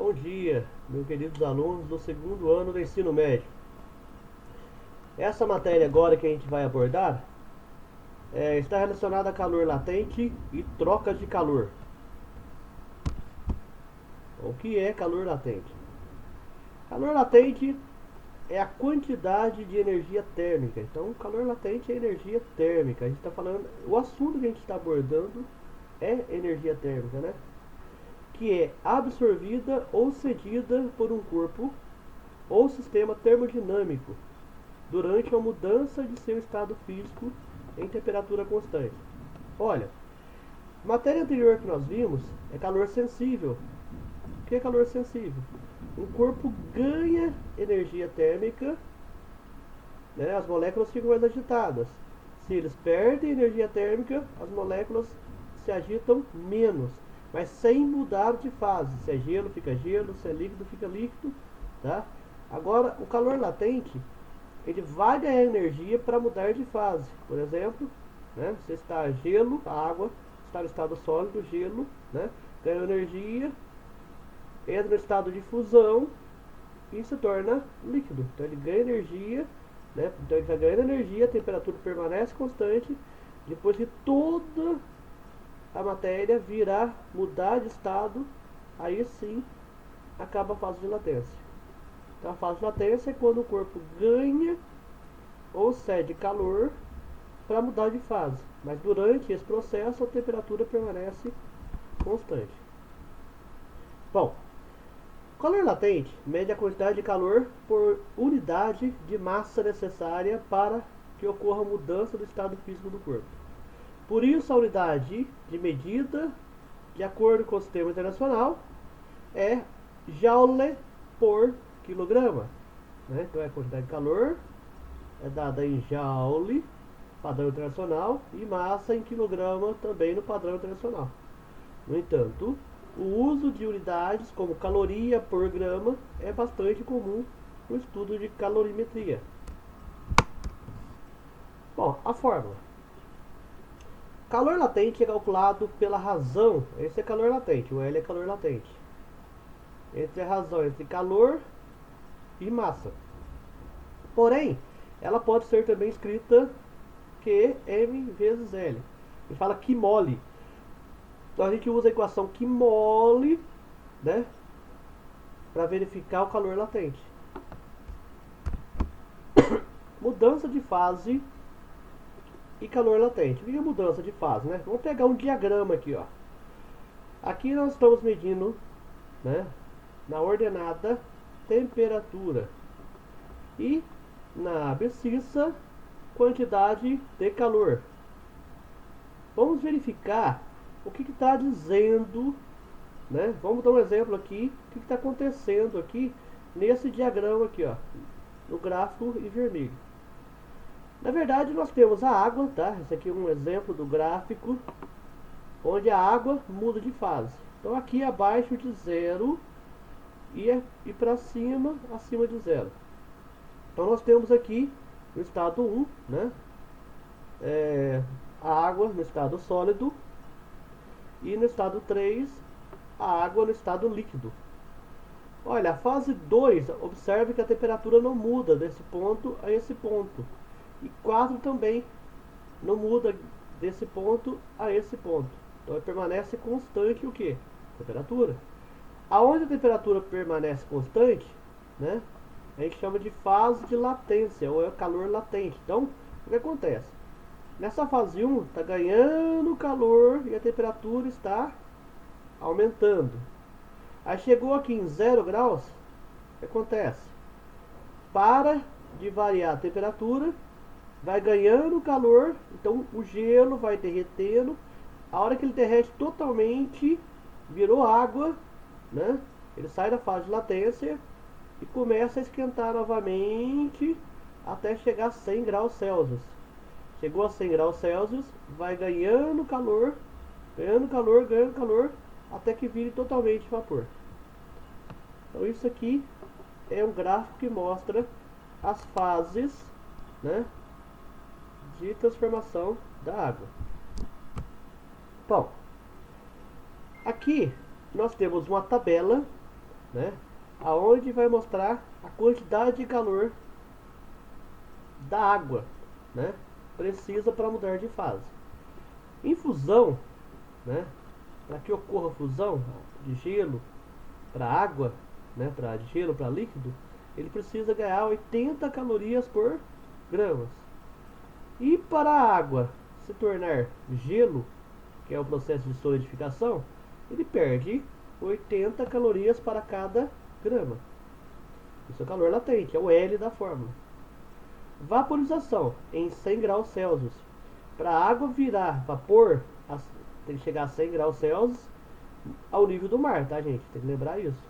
Bom dia, meus queridos alunos do segundo ano do ensino médio. Essa matéria agora que a gente vai abordar está relacionada a calor latente e trocas de calor. O que é calor latente? Calor latente é a quantidade de energia térmica. Então, calor latente é energia térmica. A gente está falando, o assunto que a gente está abordando é energia térmica, né? Que é absorvida ou cedida por um corpo ou sistema termodinâmico durante a mudança de seu estado físico em temperatura constante. Olha, a matéria anterior que nós vimos é calor sensível. O que é calor sensível? O corpo ganha energia térmica, né? As moléculas ficam mais agitadas. Se eles perdem energia térmica, as moléculas se agitam menos, mas sem mudar de fase. Se é gelo, fica gelo, se é líquido, fica líquido, tá? Agora, o calor latente, ele vai ganhar energia para mudar de fase. Por exemplo, né, você está gelo, a água está no estado sólido, gelo, né, ganha energia, entra no estado de fusão e se torna líquido. Então ele ganha energia, né, então ele vai ganhando energia, a temperatura permanece constante, depois que toda a matéria virar, mudar de estado, aí sim acaba a fase de latência. Então a fase de latência é quando o corpo ganha ou cede calor para mudar de fase, mas durante esse processo a temperatura permanece constante. Bom, calor latente mede a quantidade de calor por unidade de massa necessária para que ocorra a mudança do estado físico do corpo. Por isso a unidade de medida, de acordo com o sistema internacional, é joule por quilograma, né? Então é a quantidade de calor é dada em joule, padrão internacional, e massa em quilograma também no padrão internacional. No entanto, o uso de unidades como caloria por grama é bastante comum no estudo de calorimetria. Bom, a fórmula. Calor latente é calculado pela razão, esse é calor latente, o L é calor latente, entre a razão entre calor e massa. Porém, ela pode ser também escrita Qm vezes L. Ele fala que mole. Então a gente usa a equação que mole, né, para verificar o calor latente. Mudança de fase e calor latente. O que é mudança de fase, né? Vamos pegar um diagrama aqui, ó. Aqui nós estamos medindo, né, na ordenada temperatura e na abscissa quantidade de calor. Vamos verificar o que está dizendo, né? Vamos dar um exemplo aqui, o que está acontecendo aqui nesse diagrama aqui, ó, no gráfico em vermelho. Na verdade nós temos a água, tá? Esse aqui é um exemplo do gráfico onde a água muda de fase. Então aqui abaixo de zero e para cima, acima de zero. Então nós temos aqui no estado 1, né, a água no estado sólido, e no estado 3 a água no estado líquido. Olha, a fase 2, observe que a temperatura não muda desse ponto a esse ponto. E 4 também não muda desse ponto a esse ponto. Então permanece constante o que? Temperatura. Aonde a temperatura permanece constante, né, a gente chama de fase de latência, ou é calor latente. Então, o que acontece? Nessa fase 1, está ganhando calor e a temperatura está aumentando. Aí chegou aqui em 0 graus, o que acontece? Para de variar a temperatura, vai ganhando calor, então o gelo vai derretendo. A hora que ele derrete totalmente, virou água, né? Ele sai da fase de latência e começa a esquentar novamente até chegar a 100 graus Celsius. Chegou a 100 graus Celsius, vai ganhando calor, ganhando calor, ganhando calor, até que vire totalmente vapor. Então isso aqui é um gráfico que mostra as fases, né, de transformação da água. Bom, aqui nós temos uma tabela, né? Aonde vai mostrar a quantidade de calor da água, né? Precisa para mudar de fase. Em fusão, né? Para que ocorra fusão de gelo para água, né? De gelo para líquido, ele precisa ganhar 80 calorias por gramas. E para a água se tornar gelo, que é o processo de solidificação, ele perde 80 calorias para cada grama. Isso é calor latente, é o L da fórmula. Vaporização em 100 graus Celsius. Para a água virar vapor, tem que chegar a 100 graus Celsius ao nível do mar, tá, gente? Tem que lembrar isso.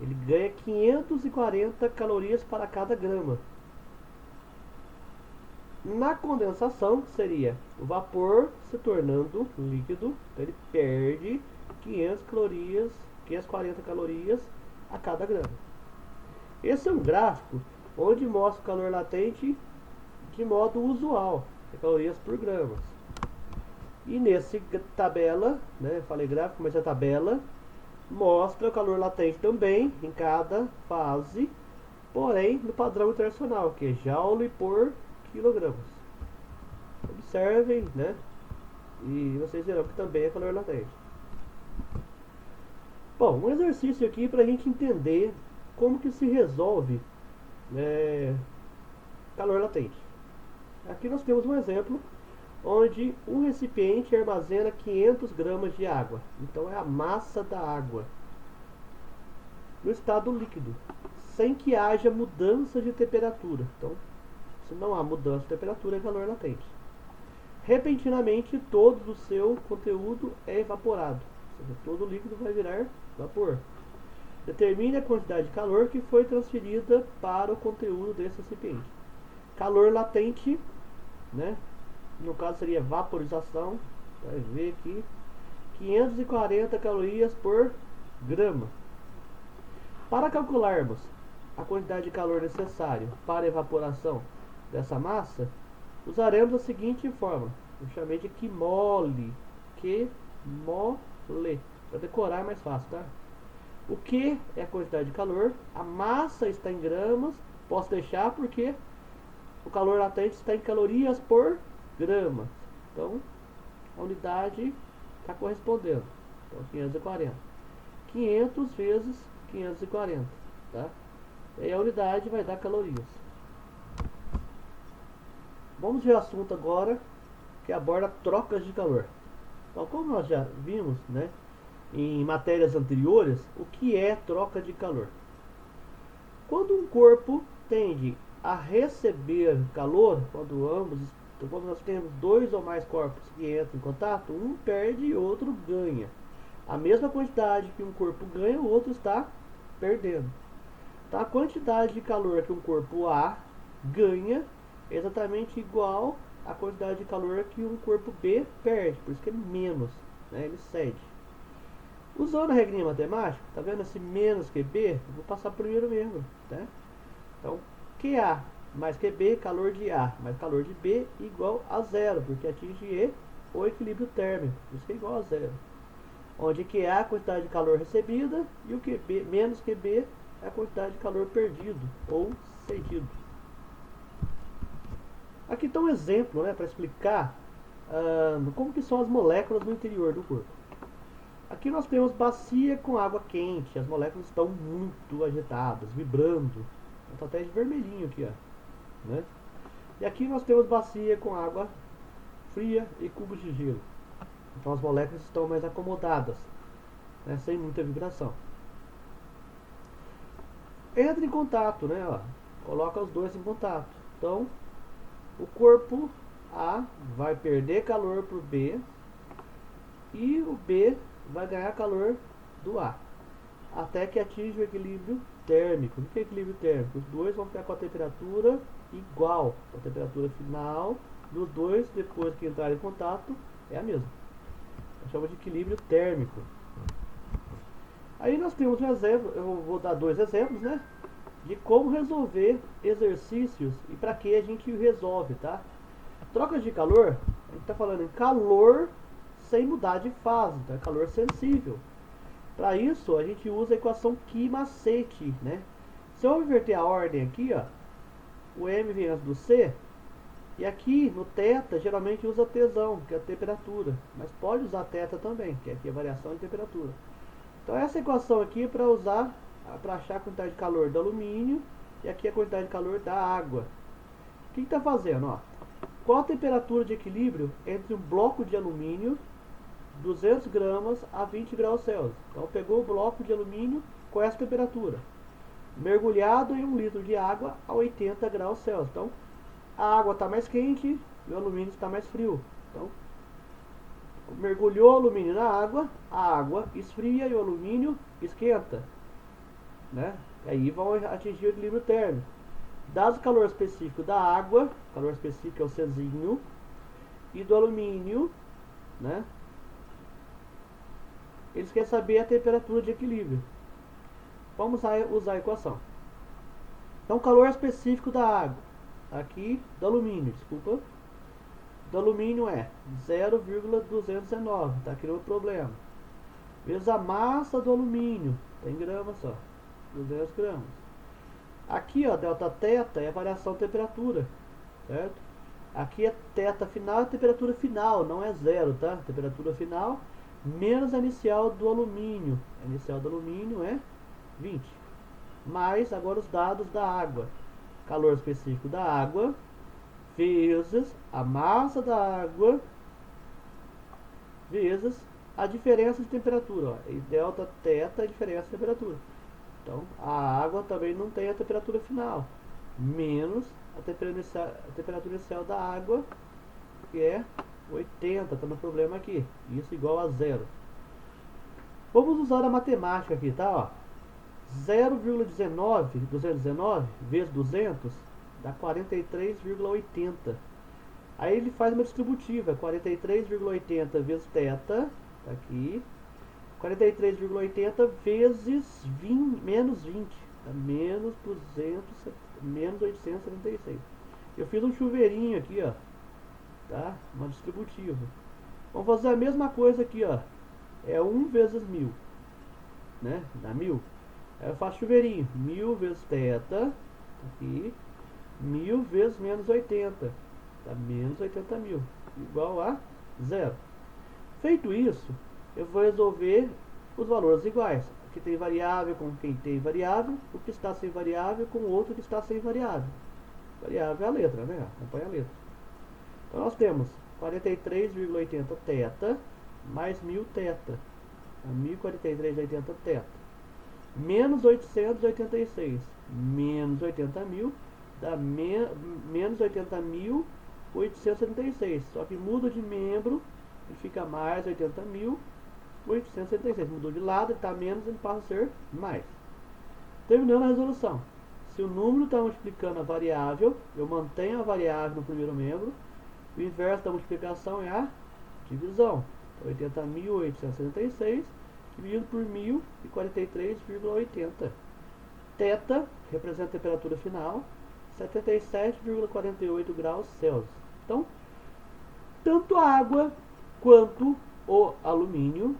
Ele ganha 540 calorias para cada grama. Na condensação, seria o vapor se tornando líquido, então ele perde 540 calorias a cada grama. Esse é um gráfico onde mostra o calor latente de modo usual, calorias por gramas. E nesse tabela, né, falei gráfico, mas a tabela mostra o calor latente também em cada fase, porém no padrão internacional, que é joule por quilogramas. Observem, né? E vocês verão que também é calor latente. Bom, um exercício aqui para a gente entender como que se resolve calor latente. Aqui nós temos um exemplo onde um recipiente armazena 500 gramas de água. Então é a massa da água no estado líquido, sem que haja mudança de temperatura. Então, se não há mudança de temperatura, é calor latente. Repentinamente, todo o seu conteúdo é evaporado. Ou seja, todo o líquido vai virar vapor. Determine a quantidade de calor que foi transferida para o conteúdo desse recipiente. Calor latente, né? No caso seria vaporização. Vai ver aqui, 540 calorias por grama. Para calcularmos a quantidade de calor necessário para a evaporação dessa massa, usaremos a seguinte fórmula. Eu chamei de QMOL. QMOL. Para decorar é mais fácil, tá? O Q é a quantidade de calor, a massa está em gramas, posso deixar porque o calor latente está em calorias por grama. Então, a unidade está correspondendo. Então, 540. 500 vezes 540, tá? E aí a unidade vai dar calorias. Vamos ver o assunto agora que aborda trocas de calor. Então, como nós já vimos, né, em matérias anteriores, o que é troca de calor? Quando um corpo tende a receber calor, quando nós temos dois ou mais corpos que entram em contato, um perde e outro ganha. A mesma quantidade que um corpo ganha, o outro está perdendo. Então, a quantidade de calor que um corpo A ganha é exatamente igual à quantidade de calor que um corpo B perde, por isso que é menos, né? Ele cede. Usando a regrinha matemática, tá vendo esse menos QB? Eu vou passar primeiro mesmo, tá? Então, QA mais QB, calor de A mais calor de B, igual a zero, porque atinge o equilíbrio térmico, isso é igual a zero. Onde QA é a quantidade de calor recebida e o QB, menos QB é a quantidade de calor perdido ou cedido. Aqui está um exemplo, né, para explicar como que são as moléculas no interior do corpo. Aqui nós temos bacia com água quente, as moléculas estão muito agitadas, vibrando. Está até de vermelhinho aqui, ó, né? E aqui nós temos bacia com água fria e cubos de gelo. Então as moléculas estão mais acomodadas, né, sem muita vibração. Entra em contato, né? Ó, coloca os dois em contato. Então, o corpo A vai perder calor por B e o B vai ganhar calor do A, até que atinja o equilíbrio térmico. O que é equilíbrio térmico? Os dois vão ficar com a temperatura igual. A temperatura final dos dois, depois que entrarem em contato, é a mesma. Nós chamamos de equilíbrio térmico. Aí nós temos um exemplo, eu vou dar dois exemplos, né, de como resolver exercícios e para que a gente resolve, tá? Trocas de calor, a gente está falando em calor sem mudar de fase, tá? Calor sensível. Para isso, a gente usa a equação Ki-macete, né? Se eu inverter a ordem aqui, ó, o M vem antes do C, e aqui no θ, geralmente usa Tzão, que é a temperatura, mas pode usar θ também, que aqui é a variação de temperatura. Então essa equação aqui é para usar, para achar a quantidade de calor do alumínio, e aqui a quantidade de calor da água. O que está fazendo? Ó? Qual a temperatura de equilíbrio entre um bloco de alumínio 200 gramas a 20 graus Celsius? Então pegou o bloco de alumínio com essa temperatura, mergulhado em 1 litro de água a 80 graus Celsius. Então a água está mais quente e o alumínio está mais frio. Então mergulhou o alumínio na água, a água esfria e o alumínio esquenta, né? Aí vão atingir o equilíbrio térmico. Dado o calor específico da água, calor específico é o Czinho, e do alumínio, né? Eles querem saber a temperatura de equilíbrio. Vamos usar a equação. Então, calor específico da água, aqui do alumínio, desculpa, do alumínio é 0,219, tá aqui no problema, vezes a massa do alumínio, tem gramas só, 200 gramas. Aqui, ó, delta θ é a variação de temperatura, certo? Aqui é θ final, a temperatura final, não é zero, tá? Temperatura final menos a inicial do alumínio. A inicial do alumínio é 20. Mais agora os dados da água. Calor específico da água vezes a massa da água vezes a diferença de temperatura. Ó. E delta θ é a diferença de temperatura. Então, a água também não tem a temperatura final, menos a temperatura inicial da água, que é 80, está no problema aqui. Isso igual a zero. Vamos usar a matemática aqui, tá? Ó. 219 vezes 200 dá 43,80. Aí ele faz uma distributiva, 43,80 vezes θ, tá aqui. 43,80 vezes 20, menos 20, tá? menos 876. Eu fiz um chuveirinho aqui, ó, tá? Uma distributiva. Vamos fazer a mesma coisa aqui, ó. É 1 vezes 1000, né? Dá 1000. Aí eu faço chuveirinho, 1000 vezes θ, tá aqui, 1000 vezes menos 80, tá? Menos 80 mil, igual a zero. Feito isso, eu vou resolver os valores iguais. Aqui tem variável com quem tem variável, o que está sem variável com o outro que está sem variável. Variável é a letra, né? Acompanha a letra. Então nós temos 43,80 θ mais 1000 θ. 1043,80 θ. Menos 886. Menos 80 mil dá menos 80.876. Só que muda de membro e fica mais 80.876. Mudou de lado, ele está menos, ele passa a ser mais. Terminando a resolução. Se o número está multiplicando a variável, eu mantenho a variável no primeiro membro. O inverso da multiplicação é a divisão. Então, 80.876 dividido por 1043,80. Θ representa a temperatura final, 77,48 graus Celsius. Então, tanto a água quanto o alumínio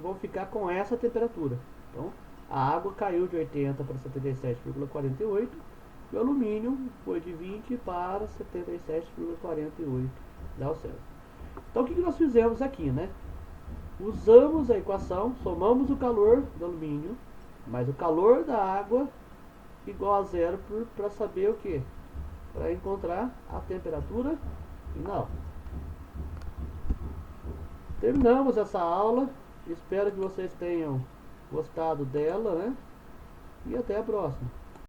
vão ficar com essa temperatura. Então, a água caiu de 80 para 77,48 e o alumínio foi de 20 para 77,48 graus Celsius. Então, o que nós fizemos aqui, né? Usamos a equação, somamos o calor do alumínio mais o calor da água igual a zero para saber o que? Para encontrar a temperatura final. Terminamos essa aula. Espero que vocês tenham gostado dela, né? E até a próxima.